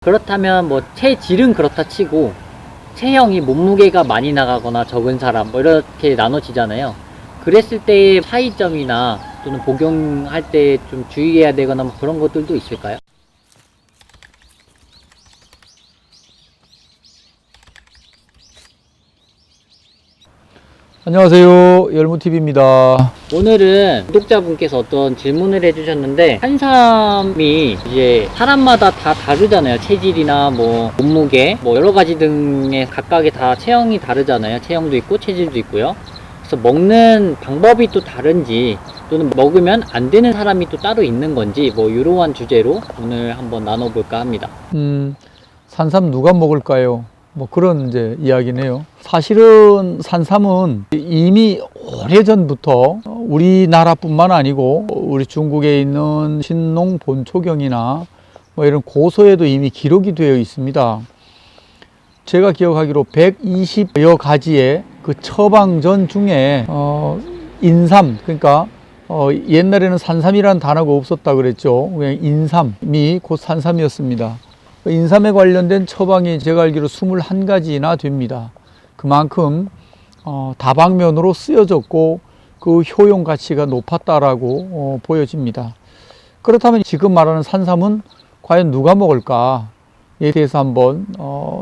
그렇다면 뭐 체질은 그렇다 치고 체형이 몸무게가 많이 나가거나 적은 사람 뭐 이렇게 나눠지잖아요. 그랬을 때의 차이점이나 또는 복용할 때 좀 주의해야 되거나 뭐 그런 것들도 있을까요? 안녕하세요, 열무TV입니다. 오늘은 구독자분께서 어떤 질문을 해주셨는데, 산삼이 이제 사람마다 다 다르잖아요. 체질이나 뭐 몸무게 뭐 여러 가지 등의 각각의 다 체형이 다르잖아요. 체형도 있고 체질도 있고요. 그래서 먹는 방법이 또 다른지, 또는 먹으면 안 되는 사람이 또 따로 있는 건지, 뭐 이러한 주제로 오늘 한번 나눠볼까 합니다. 산삼 누가 먹을까요? 뭐 그런 이제 이야기네요. 사실은 산삼은 이미 오래전부터 우리나라뿐만 아니고 우리 중국에 있는 신농 본초경이나 뭐 이런 고서에도 이미 기록이 되어 있습니다. 제가 기억하기로 120여 가지의 그 처방전 중에 인삼, 그러니까 옛날에는 산삼이라는 단어가 없었다 그랬죠. 그냥 인삼이 곧 산삼이었습니다. 인삼에 관련된 처방이 제가 알기로 21가지나 됩니다. 그만큼 다방면으로 쓰여졌고 그 효용 가치가 높았다라고 보여집니다. 그렇다면 지금 말하는 산삼은 과연 누가 먹을까에 대해서 한번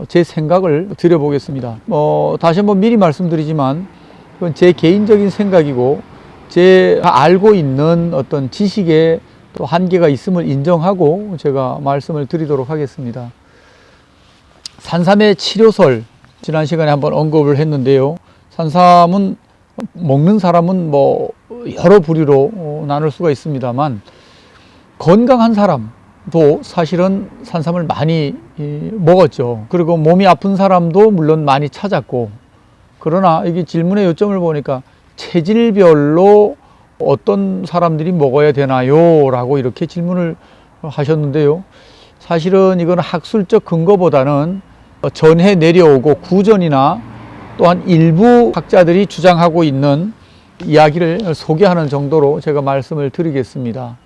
제 생각을 드려보겠습니다. 다시 한번 미리 말씀드리지만 그건 제 개인적인 생각이고 제가 알고 있는 어떤 지식에 또 한계가 있음을 인정하고 제가 말씀을 드리도록 하겠습니다. 산삼의 치료설, 지난 시간에 한번 언급을 했는데요. 산삼은 먹는 사람은 뭐 여러 부류로 나눌 수가 있습니다만, 건강한 사람도 사실은 산삼을 많이 먹었죠. 그리고 몸이 아픈 사람도 물론 많이 찾았고, 그러나 이게 질문의 요점을 보니까 체질별로 어떤 사람들이 먹어야 되나요? 라고 이렇게 질문을 하셨는데요. 사실은 이건 학술적 근거보다는 전해 내려오고 구전이나 또한 일부 학자들이 주장하고 있는 이야기를 소개하는 정도로 제가 말씀을 드리겠습니다.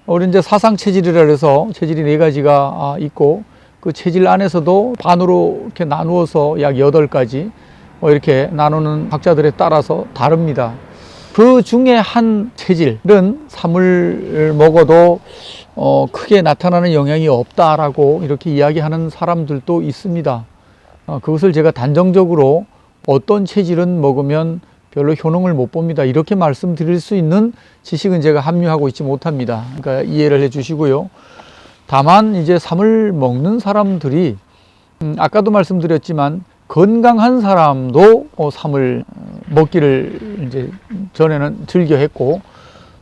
우리 이제 사상 체질이라 해서 체질이 4가지가 있고 그 체질 안에서도 반으로 이렇게 나누어서 약 8가지 이렇게 나누는 학자들에 따라서 다릅니다. 그 중에 한 체질은 삼을 먹어도 크게 나타나는 영향이 없다라고 이렇게 이야기하는 사람들도 있습니다. 그것을 제가 단정적으로 어떤 체질은 먹으면 별로 효능을 못 봅니다, 이렇게 말씀드릴 수 있는 지식은 제가 함유하고 있지 못합니다. 그러니까 이해를 해 주시고요. 다만 이제 삼을 먹는 사람들이 아까도 말씀드렸지만 건강한 사람도 삼을 먹기를 이제 전에는 즐겨 했고,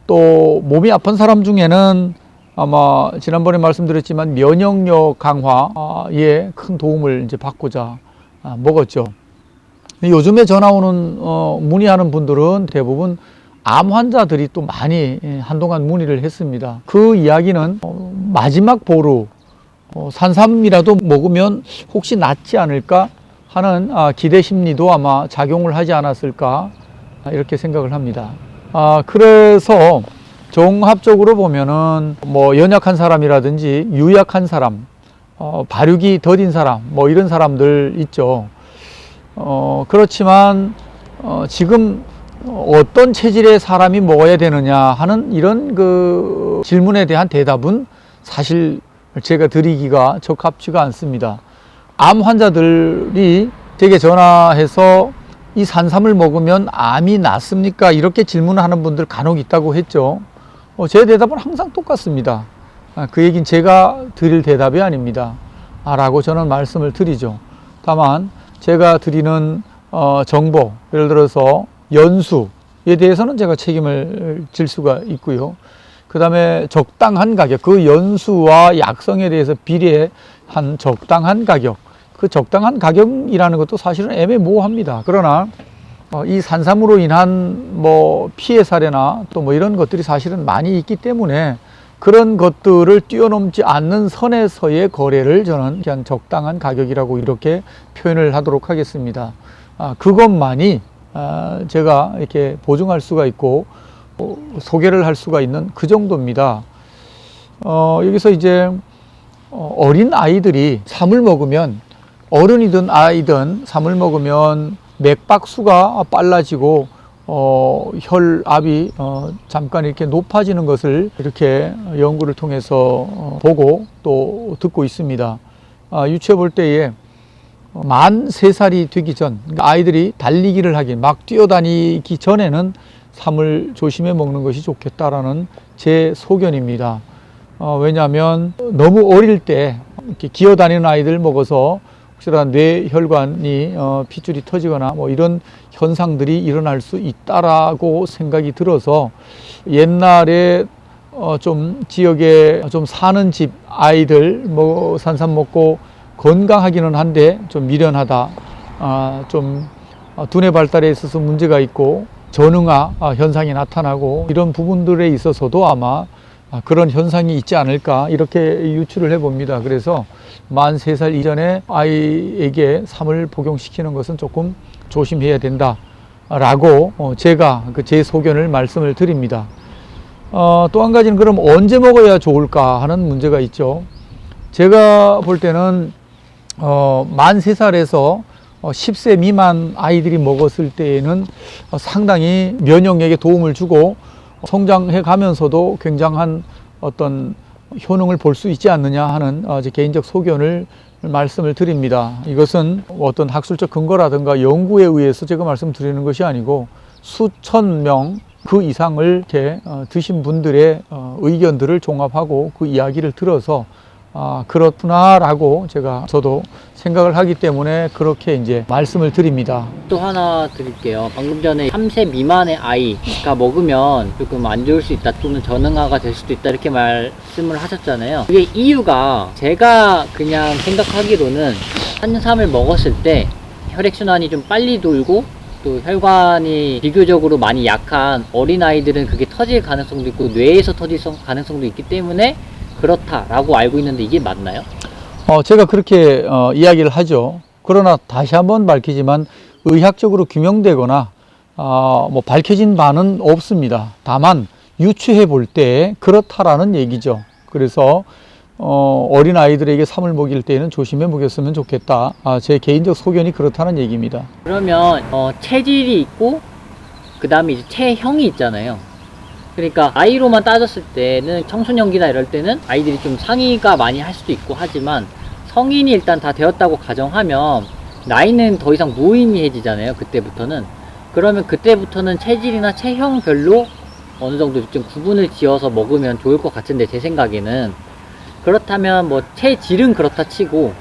또 몸이 아픈 사람 중에는 아마 지난번에 말씀드렸지만 면역력 강화에 큰 도움을 이제 받고자 먹었죠. 요즘에 전화 오는 문의하는 분들은 대부분 암 환자들이 또 많이 한동안 문의를 했습니다. 그 이야기는 마지막 보루 산삼이라도 먹으면 혹시 낫지 않을까 하는 기대 심리도 아마 작용을 하지 않았을까 이렇게 생각을 합니다. 그래서 종합적으로 보면은 뭐 연약한 사람이라든지 유약한 사람, 발육이 더딘 사람 뭐 이런 사람들 있죠. 그렇지만 지금 어떤 체질의 사람이 먹어야 되느냐 하는 이런 그 질문에 대한 대답은 사실 제가 드리기가 적합지가 않습니다. 암 환자들이 제게 전화해서 이 산삼을 먹으면 암이 낫습니까? 이렇게 질문하는 분들 간혹 있다고 했죠. 제 대답은 항상 똑같습니다. 그 얘기는 제가 드릴 대답이 아닙니다, 라고 저는 말씀을 드리죠. 다만 제가 드리는 정보, 예를 들어서 연수에 대해서는 제가 책임을 질 수가 있고요. 그 다음에 적당한 가격, 그 연수와 약성에 대해서 비례한 적당한 가격, 그 적당한 가격이라는 것도 사실은 애매모호합니다. 그러나 이 산삼으로 인한 뭐 피해 사례나 또 뭐 이런 것들이 사실은 많이 있기 때문에 그런 것들을 뛰어넘지 않는 선에서의 거래를 저는 그냥 적당한 가격이라고 이렇게 표현을 하도록 하겠습니다. 그것만이 제가 이렇게 보증할 수가 있고 소개를 할 수가 있는 그 정도입니다. 여기서 이제 어린 아이들이 삼을 먹으면, 어른이든 아이든 삼을 먹으면 맥박수가 빨라지고 혈압이 잠깐 이렇게 높아지는 것을 이렇게 연구를 통해서 보고 또 듣고 있습니다. 유추해 볼 때에 만 3살이 되기 전, 아이들이 달리기를 하기, 막 뛰어다니기 전에는 삼을 조심해 먹는 것이 좋겠다라는 제 소견입니다. 왜냐하면 너무 어릴 때 이렇게 기어다니는 아이들 먹어서 혹시나 뇌혈관이 핏줄이 터지거나 뭐 이런 현상들이 일어날 수 있다라고 생각이 들어서, 옛날에 좀 지역에 좀 사는 집 아이들 뭐 산삼 먹고 건강하기는 한데 좀 미련하다, 좀 두뇌 발달에 있어서 문제가 있고 전응아 현상이 나타나고 이런 부분들에 있어서도 아마 그런 현상이 있지 않을까, 이렇게 유추를 해봅니다. 그래서 만 3살 이전에 아이에게 삼을 복용시키는 것은 조금 조심해야 된다라고 제가 제 소견을 말씀을 드립니다. 또 한 가지는 그럼 언제 먹어야 좋을까 하는 문제가 있죠. 제가 볼 때는 만 3살에서 10세 미만 아이들이 먹었을 때에는 상당히 면역력에 도움을 주고 성장해 가면서도 굉장한 어떤 효능을 볼 수 있지 않느냐 하는 제 개인적 소견을 말씀을 드립니다. 이것은 어떤 학술적 근거라든가 연구에 의해서 제가 말씀드리는 것이 아니고 수천 명 그 이상을 이렇게 드신 분들의 의견들을 종합하고 그 이야기를 들어서 그렇구나라고 저도 생각을 하기 때문에 그렇게 이제 말씀을 드립니다. 또 하나 드릴게요. 방금 전에 3세 미만의 아이가 먹으면 조금 안 좋을 수 있다, 또는 전응아가 될 수도 있다, 이렇게 말씀을 하셨잖아요. 그게 이유가, 제가 그냥 생각하기로는 탄삼을 먹었을 때 혈액순환이 좀 빨리 돌고 또 혈관이 비교적으로 많이 약한 어린아이들은 그게 터질 가능성도 있고 뇌에서 터질 가능성도 있기 때문에 그렇다라고 알고 있는데, 이게 맞나요? 제가 그렇게 이야기를 하죠. 그러나 다시 한번 밝히지만 의학적으로 규명되거나 뭐 밝혀진 바는 없습니다. 다만 유추해 볼 때 그렇다라는 얘기죠. 그래서 어린 아이들에게 삼을 먹일 때에는 조심해 먹였으면 좋겠다. 제 개인적 소견이 그렇다는 얘기입니다. 그러면 체질이 있고 그 다음에 이제 체형이 있잖아요. 그러니까 아이로만 따졌을 때는 청소년기나 이럴 때는 아이들이 좀 상의가 많이 할 수도 있고 하지만, 성인이 일단 다 되었다고 가정하면 나이는 더 이상 무의미해지잖아요, 그때부터는. 그러면 그때부터는 체질이나 체형별로 어느 정도 좀 구분을 지어서 먹으면 좋을 것 같은데, 제 생각에는. 그렇다면 뭐 체질은 그렇다 치고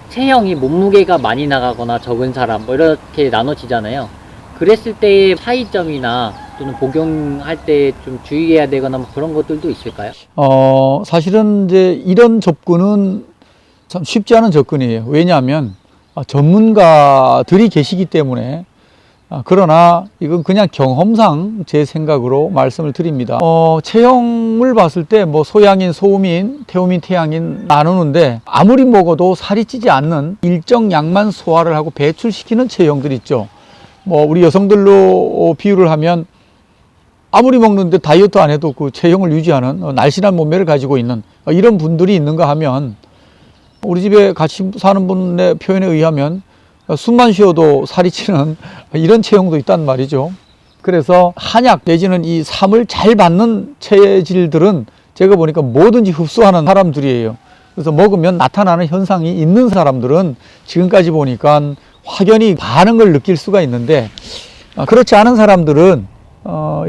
체형이 몸무게가 많이 나가거나 적은 사람 뭐 이렇게 나눠지잖아요. 그랬을 때의 차이점이나 또는 복용할 때 좀 주의해야 되거나 뭐 그런 것들도 있을까요? 사실은 이제 이런 접근은 참 쉽지 않은 접근이에요. 왜냐하면 전문가들이 계시기 때문에. 그러나 이건 그냥 경험상 제 생각으로 말씀을 드립니다. 체형을 봤을 때 뭐 소양인, 소음인, 태음인, 태양인 나누는데, 아무리 먹어도 살이 찌지 않는 일정 양만 소화를 하고 배출시키는 체형들 있죠. 뭐 우리 여성들로 비유를 하면 아무리 먹는데 다이어트 안 해도 그 체형을 유지하는 날씬한 몸매를 가지고 있는 이런 분들이 있는가 하면, 우리 집에 같이 사는 분의 표현에 의하면 숨만 쉬어도 살이 찌는 이런 체형도 있단 말이죠. 그래서 한약 내지는 이 삼을 잘 받는 체질들은 제가 보니까 뭐든지 흡수하는 사람들이에요. 그래서 먹으면 나타나는 현상이 있는 사람들은 지금까지 보니까 확연히 반응을 느낄 수가 있는데, 그렇지 않은 사람들은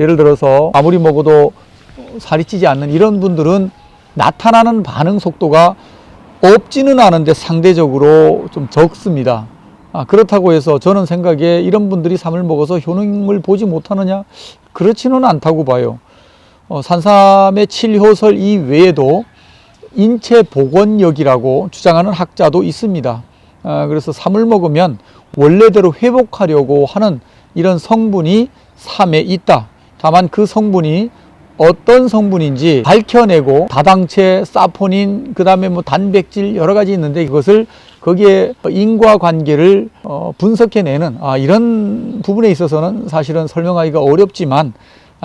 예를 들어서 아무리 먹어도 살이 찌지 않는 이런 분들은 나타나는 반응 속도가 없지는 않은데 상대적으로 좀 적습니다. 그렇다고 해서 저는 생각에 이런 분들이 삼을 먹어서 효능을 보지 못하느냐? 그렇지는 않다고 봐요. 산삼의 7효설 이외에도 인체복원력이라고 주장하는 학자도 있습니다. 그래서 삼을 먹으면 원래대로 회복하려고 하는 이런 성분이 삼에 있다. 다만 그 성분이 어떤 성분인지 밝혀내고, 다당체, 사포닌, 그 다음에 뭐 단백질 여러 가지 있는데, 이것을 거기에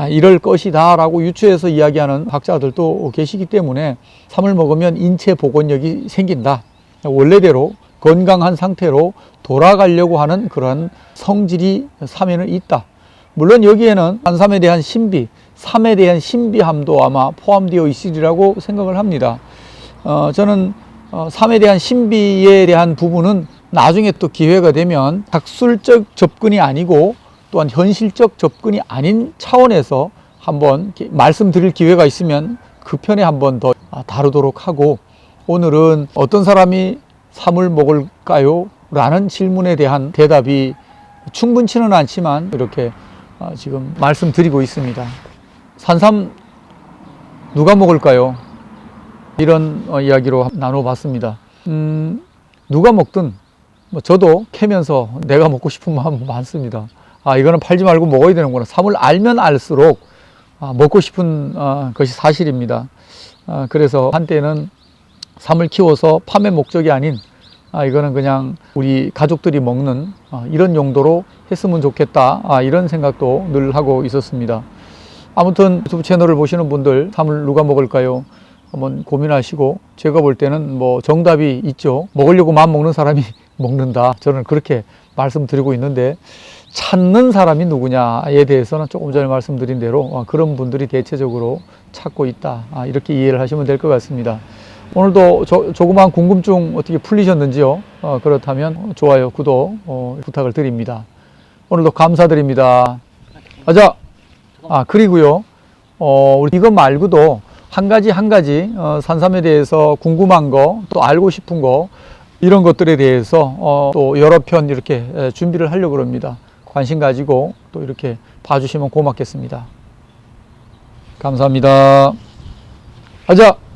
이럴 것이다 라고 유추해서 이야기하는 학자들도 계시기 때문에 삼을 먹으면 인체 복원력이 생긴다. 원래대로 건강한 상태로 돌아가려고 하는 그런 성질이 삼에는 있다. 물론 여기에는 산삼에 대한 신비, 삼에 대한 신비함도 아마 포함되어 있으리라고 생각을 합니다. 저는 삼에 대한 신비에 대한 부분은 나중에 또 기회가 되면 학술적 접근이 아니고 또한 현실적 접근이 아닌 차원에서 한번 말씀드릴 기회가 있으면 그 편에 한번 더 다루도록 하고, 오늘은 어떤 사람이 삼을 먹을까요? 라는 질문에 대한 대답이 충분치는 않지만 이렇게 지금 말씀드리고 있습니다. 산삼 누가 먹을까요? 이런 이야기로 나눠봤습니다. 누가 먹든 저도 캐면서 내가 먹고 싶은 마음 많습니다. 이거는 팔지 말고 먹어야 되는구나. 삼을 알면 알수록 먹고 싶은 것이 사실입니다. 그래서 한때는 삼을 키워서 판매 목적이 아닌 이거는 그냥 우리 가족들이 먹는 이런 용도로 했으면 좋겠다, 이런 생각도 늘 하고 있었습니다. 아무튼 유튜브 채널을 보시는 분들 삼을 누가 먹을까요? 한번 고민하시고, 제가 볼 때는 뭐 정답이 있죠. 먹으려고 마음 먹는 사람이 먹는다. 저는 그렇게 말씀드리고 있는데, 찾는 사람이 누구냐에 대해서는 조금 전에 말씀드린 대로 그런 분들이 대체적으로 찾고 있다, 이렇게 이해를 하시면 될 것 같습니다. 오늘도 조그마한 궁금증 어떻게 풀리셨는지요? 그렇다면 좋아요, 구독 부탁을 드립니다. 오늘도 감사드립니다. 그리고요, 우리 이거 말고도 한 가지 산삼에 대해서 궁금한 거, 또 알고 싶은 거, 이런 것들에 대해서 또 여러 편 이렇게 준비를 하려고 합니다. 관심 가지고 또 이렇게 봐주시면 고맙겠습니다. 감사합니다. 가자!